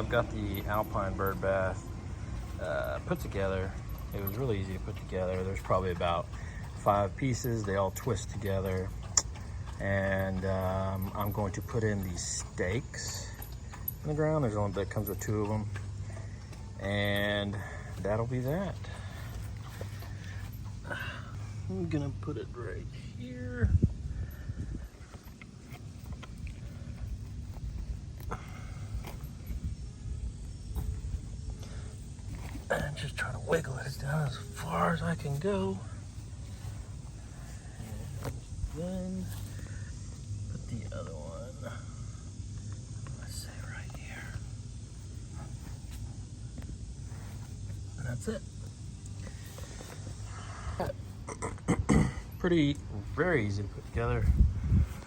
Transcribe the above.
I've got the Alpine Birdbath put together. It was really easy to put together. There's probably about 5 pieces. They all twist together. And I'm going to put in these stakes in the ground. There's one that comes with 2 of them. And that'll be that. I'm gonna put it right here. And just try to wiggle it down as far as I can go. And then put the other one, let's say right here. And that's it. Pretty, very easy to put together.